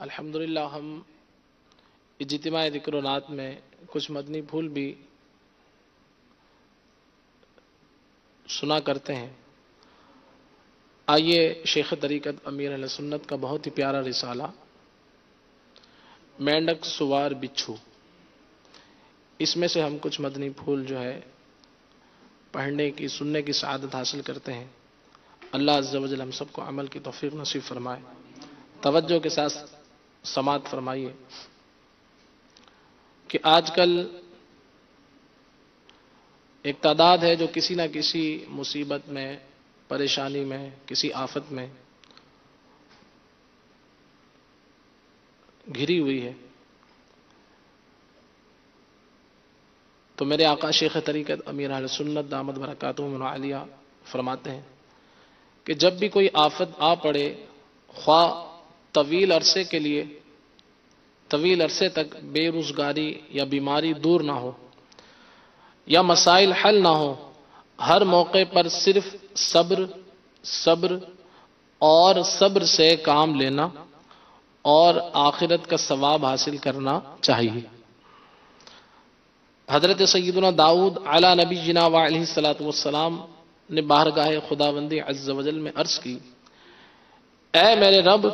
الحمدللہ ہم اجتماع ذکر و نات میں کچھ مدنی پھول بھی سنا کرتے ہیں۔ آئیے شیخ طریقت امیر اہل سنت کا بہت ہی پیارا رسالہ مینڈک سوار بچھو، اس میں سے ہم کچھ مدنی پھول جو ہے پڑھنے کی سننے کی سعادت حاصل کرتے ہیں۔ اللہ عز و جل ہم سب کو عمل کی توفیق نصیب فرمائے۔ توجہ کے ساتھ سماعت فرمائیے کہ آج کل ایک تعداد ہے جو کسی نہ کسی مصیبت میں، پریشانی میں، کسی آفت میں گھری ہوئی ہے۔ تو میرے آقا شیخ طریقت امیر اہل سنت دامت برکاتہم العالیہ فرماتے ہیں کہ جب بھی کوئی آفت آ پڑے، خواہ طویل عرصے کے لیے، طویل عرصے تک بے روزگاری یا بیماری دور نہ ہو یا مسائل حل نہ ہو، ہر موقع پر صرف صبر اور صبر سے کام لینا اور آخرت کا ثواب حاصل کرنا چاہیے۔ حضرت سیدنا داؤد علی نبی جنا علیہ الصلوۃ والسلام نے بارگاہ خداوندی عز و جل میں عرض کی، اے میرے رب،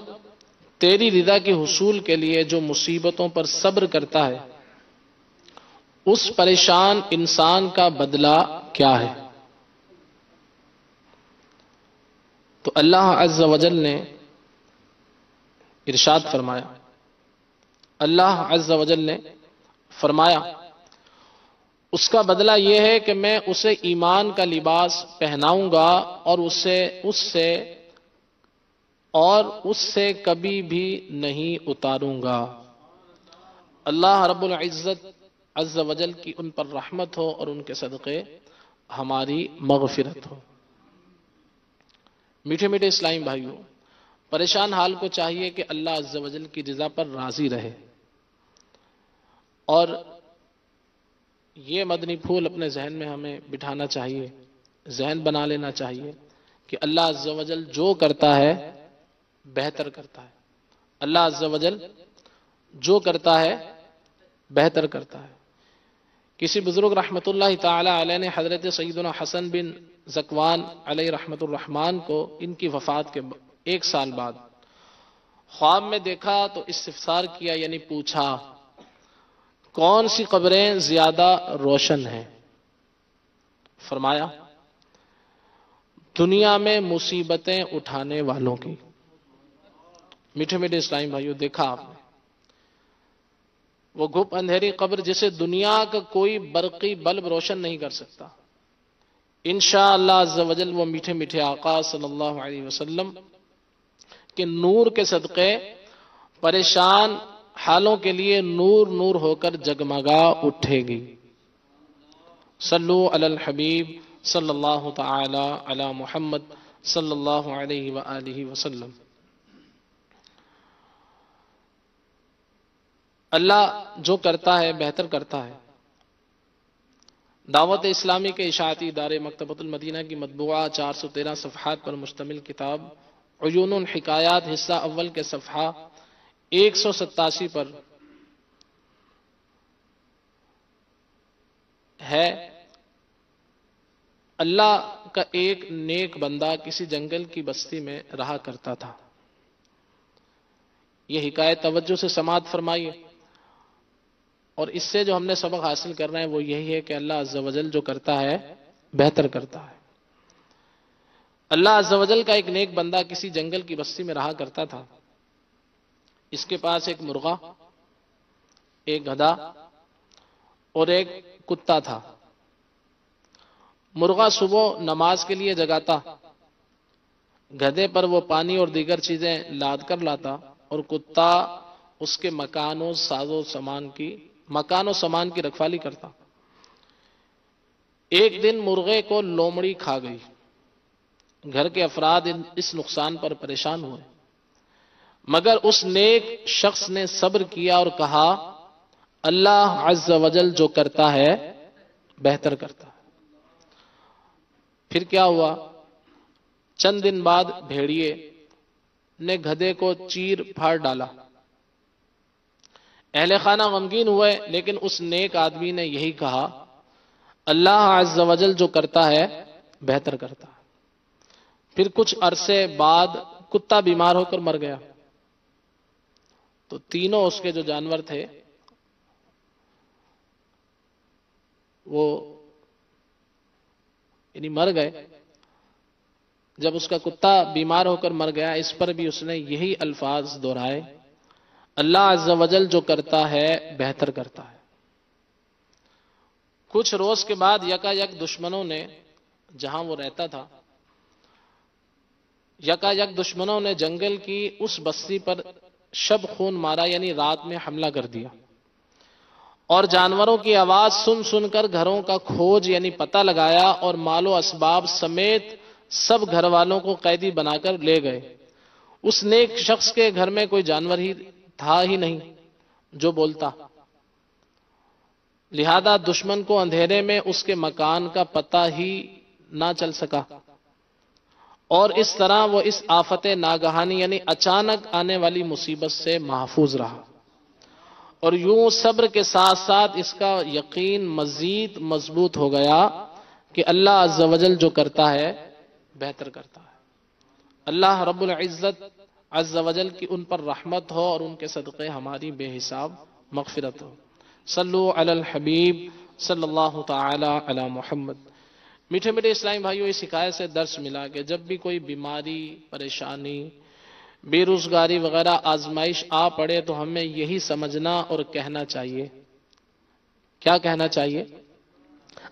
تیری رضا کے حصول کے لیے جو مصیبتوں پر صبر کرتا ہے اس پریشان انسان کا بدلہ کیا ہے؟ تو اللہ عز و جل نے ارشاد فرمایا، اللہ عز و جل نے فرمایا اس کا بدلہ یہ ہے کہ میں اسے ایمان کا لباس پہناؤں گا اور اس سے کبھی بھی نہیں اتاروں گا۔ اللہ رب العزت عز و جل کی ان پر رحمت ہو اور ان کے صدقے ہماری مغفرت ہو۔ میٹھے میٹھے اسلامی بھائیوں، پریشان حال کو چاہیے کہ اللہ عز و جل کی رضا پر راضی رہے، اور یہ مدنی پھول اپنے ذہن میں ہمیں بٹھانا چاہیے، ذہن بنا لینا چاہیے کہ اللہ عز و جل جو کرتا ہے بہتر کرتا ہے۔ اللہ عز و جل جو کرتا ہے بہتر کرتا ہے۔ کسی بزرگ رحمت اللہ تعالی علیہ نے حضرت سیدنا حسن بن ذکوان علیہ رحمت الرحمن کو ان کی وفات کے 1 سال بعد خواب میں دیکھا تو استفسار کیا، یعنی پوچھا کون سی قبریں زیادہ روشن ہیں؟ فرمایا دنیا میں مصیبتیں اٹھانے والوں کی۔ میٹھے میٹھے اسلامی بھائیوں، دیکھا آپ نے وہ گھپ اندھیری قبر جسے دنیا کا کوئی برقی بلب روشن نہیں کر سکتا، انشاءاللہ عز و جل وہ میٹھے میٹھے آقا صلی اللہ علیہ وسلم کے نور کے صدقے پریشان حالوں کے لیے نور نور ہو کر جگمگا اٹھے گی۔ صلو علی الحبیب صلی اللہ تعالی علی محمد صلی اللہ علیہ وآلہ وسلم۔ اللہ جو کرتا ہے بہتر کرتا ہے۔ دعوت اسلامی کے اشاعتی ادارے مکتبۃ المدینہ کی مطبوعہ 413 صفحات پر مشتمل کتاب عیون الحکایات حصہ اول کے صفحہ 187 پر ہے، اللہ کا ایک نیک بندہ کسی جنگل کی بستی میں رہا کرتا تھا۔ یہ حکایت توجہ سے سماعت فرمائیے، اور اس سے جو ہم نے سبق حاصل کرنا ہے وہ یہی ہے کہ اللہ عز و جل جو کرتا ہے بہتر کرتا ہے۔ اللہ عز و جل کا ایک نیک بندہ کسی جنگل کی بستی میں رہا کرتا تھا۔ اس کے پاس ایک مرغا، ایک گدھا اور ایک کتا تھا۔ مرغا صبح نماز کے لیے جگاتا، گدھے پر وہ پانی اور دیگر چیزیں لاد کر لاتا، اور کتا اس کے مکان و سامان کی رکھوالی کرتا۔ ایک دن مرغے کو لومڑی کھا گئی۔ گھر کے افراد اس نقصان پر پریشان ہوئے، مگر اس نیک شخص نے صبر کیا اور کہا اللہ عز و جل جو کرتا ہے بہتر کرتا ہے۔ پھر کیا ہوا؟ چند دن بعد بھیڑیے نے گدھے کو چیر پھاڑ ڈالا، اہل خانہ غمگین ہوئے، لیکن اس نیک آدمی نے یہی کہا اللہ عز و جل جو کرتا ہے بہتر کرتا ہے۔ پھر کچھ عرصے بعد کتا بیمار ہو کر مر گیا، تو تینوں اس کے جو جانور تھے وہ یعنی مر گئے۔ جب اس کا کتا بیمار ہو کر مر گیا، اس پر بھی اس نے یہی الفاظ دہرائے اللہ عز و جل جو کرتا ہے بہتر کرتا ہے۔ کچھ روز کے بعد یکا یک دشمنوں نے، جہاں وہ رہتا تھا، یکا یک دشمنوں نے جنگل کی اس بستی پر شب خون مارا، یعنی رات میں حملہ کر دیا، اور جانوروں کی آواز سن سن کر گھروں کا کھوج یعنی پتہ لگایا، اور مال و اسباب سمیت سب گھر والوں کو قیدی بنا کر لے گئے۔ اس نیک شخص کے گھر میں کوئی جانور ہی تھا ہی نہیں جو بولتا، لہذا دشمن کو اندھیرے میں اس کے مکان کا پتہ ہی نہ چل سکا، اور اس طرح وہ اس آفت ناگہانی یعنی اچانک آنے والی مصیبت سے محفوظ رہا، اور یوں صبر کے ساتھ ساتھ اس کا یقین مزید مضبوط ہو گیا کہ اللہ عز و جل جو کرتا ہے بہتر کرتا ہے۔ اللہ رب العزت عز و جل کی ان پر رحمت ہو اور ان کے صدقے ہماری بے حساب مغفرت ہو۔ صلو علی الحبیب صلی اللہ تعالی علی محمد۔ میٹھے میٹھے اسلامی بھائیوں، اس حکایت سے درس ملا کہ جب بھی کوئی بیماری، پریشانی، بے روزگاری وغیرہ آزمائش آ پڑے تو ہمیں یہی سمجھنا اور کہنا چاہیے، کیا کہنا چاہیے؟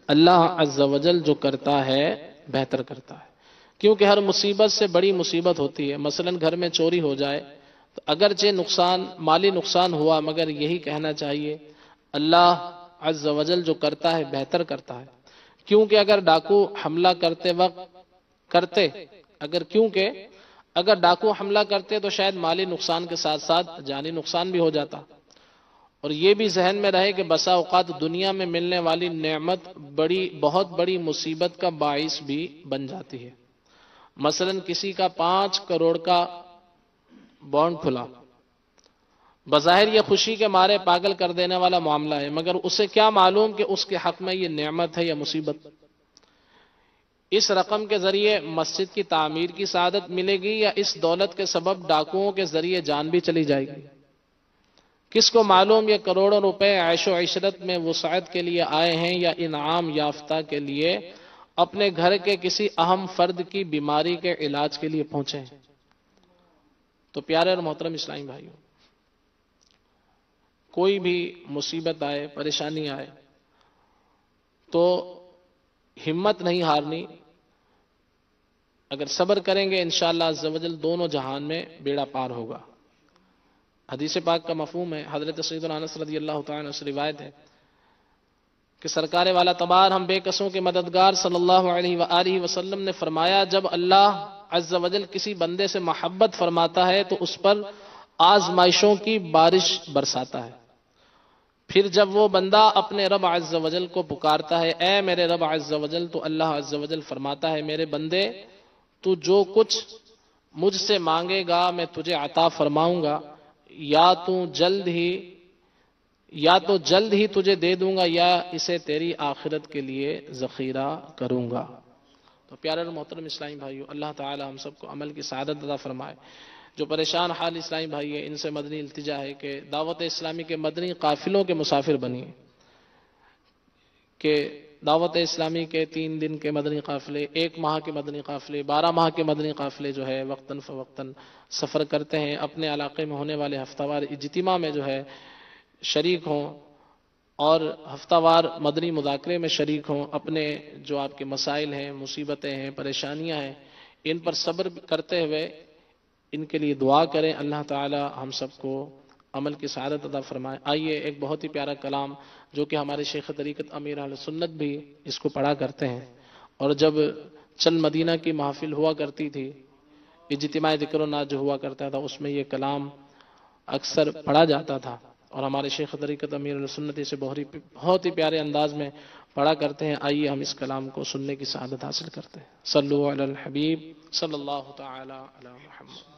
اللہ عز و جل جو کرتا ہے بہتر کرتا ہے، کیونکہ ہر مصیبت سے بڑی مصیبت ہوتی ہے۔ مثلا گھر میں چوری ہو جائے تو اگرچہ مالی نقصان ہوا، مگر یہی کہنا چاہیے اللہ عز و جل جو کرتا ہے بہتر کرتا ہے، کیونکہ اگر ڈاکو حملہ کرتے تو شاید مالی نقصان کے ساتھ ساتھ جانی نقصان بھی ہو جاتا۔ اور یہ بھی ذہن میں رہے کہ بسا اوقات دنیا میں ملنے والی نعمت بہت بڑی مصیبت کا باعث بھی بن جاتی ہے۔ مثلا کسی کا 5 کروڑ کا بانڈ کھلا، بظاہر یہ خوشی کے مارے پاگل کر دینے والا معاملہ ہے، مگر اسے کیا معلوم کہ اس کے حق میں یہ نعمت ہے یا مصیبت؟ اس رقم کے ذریعے مسجد کی تعمیر کی سعادت ملے گی، یا اس دولت کے سبب ڈاکوؤں کے ذریعے جان بھی چلی جائے گی؟ کس کو معلوم یہ کروڑوں روپے عیش و عشرت میں وسعت کے لیے آئے ہیں، یا انعام یافتہ کے لیے اپنے گھر کے کسی اہم فرد کی بیماری کے علاج کے لیے پہنچے ہیں؟ تو پیارے اور محترم اسلامی بھائیوں، کوئی بھی مصیبت آئے، پریشانی آئے تو ہمت نہیں ہارنی۔ اگر صبر کریں گے انشاءاللہ عز و جل دونوں جہان میں بیڑا پار ہوگا۔ حدیث پاک کا مفہوم ہے، حضرت سیدنا انس رضی اللہ تعالیٰ عنہ سے روایت ہے کہ سرکار والا تبار ہم بے کسوں کے مددگار صلی اللہ علیہ وآلہ وسلم نے فرمایا، جب اللہ عز و جل کسی بندے سے محبت فرماتا ہے تو اس پر آزمائشوں کی بارش برساتا ہے، پھر جب وہ بندہ اپنے رب عز و جل کو پکارتا ہے اے میرے رب عز و جل، تو اللہ عز و جل فرماتا ہے میرے بندے تو جو کچھ مجھ سے مانگے گا میں تجھے عطا فرماؤں گا، یا تو جلد ہی تجھے دے دوں گا، یا اسے تیری آخرت کے لیے ذخیرہ کروں گا۔ تو پیارے اور محترم اسلامی بھائیو، اللہ تعالی ہم سب کو عمل کی سعادت عطا فرمائے۔ جو پریشان حال اسلامی بھائی ہیں، ان سے مدنی التجا ہے کہ دعوت اسلامی کے مدنی قافلوں کے مسافر بنیے، کہ دعوت اسلامی کے 3 دن کے مدنی قافلے، 1 ماہ کے مدنی قافلے، 12 ماہ کے مدنی قافلے جو ہے وقتاً فوقتاً سفر کرتے ہیں، اپنے علاقے میں ہونے والے ہفتہ وار اجتماع میں جو ہے شریک ہوں، اور ہفتہ وار مدنی مذاکرے میں شریک ہوں، اپنے جو آپ کے مسائل ہیں، مصیبتیں ہیں، پریشانیاں ہیں، ان پر صبر کرتے ہوئے ان کے لیے دعا کریں۔ اللہ تعالی ہم سب کو عمل کی سعادت عطا فرمائے۔ آئیے ایک بہت ہی پیارا کلام جو کہ ہمارے شیخ طریقت امیر اہل سنت بھی اس کو پڑھا کرتے ہیں، اور جب چل مدینہ کی محفل ہوا کرتی تھی، اجتماع ذکر و نات جو ہوا کرتا تھا، اس میں یہ کلام اکثر پڑھا جاتا تھا، اور ہمارے شیخ طریقت امیر اہل سنت اسے بہت ہی پیارے انداز میں پڑھا کرتے ہیں۔ آئیے ہم اس کلام کو سننے کی سعادت حاصل کرتے ہیں۔ صلو علی الحبیب صلی اللہ تعالی علی محمد۔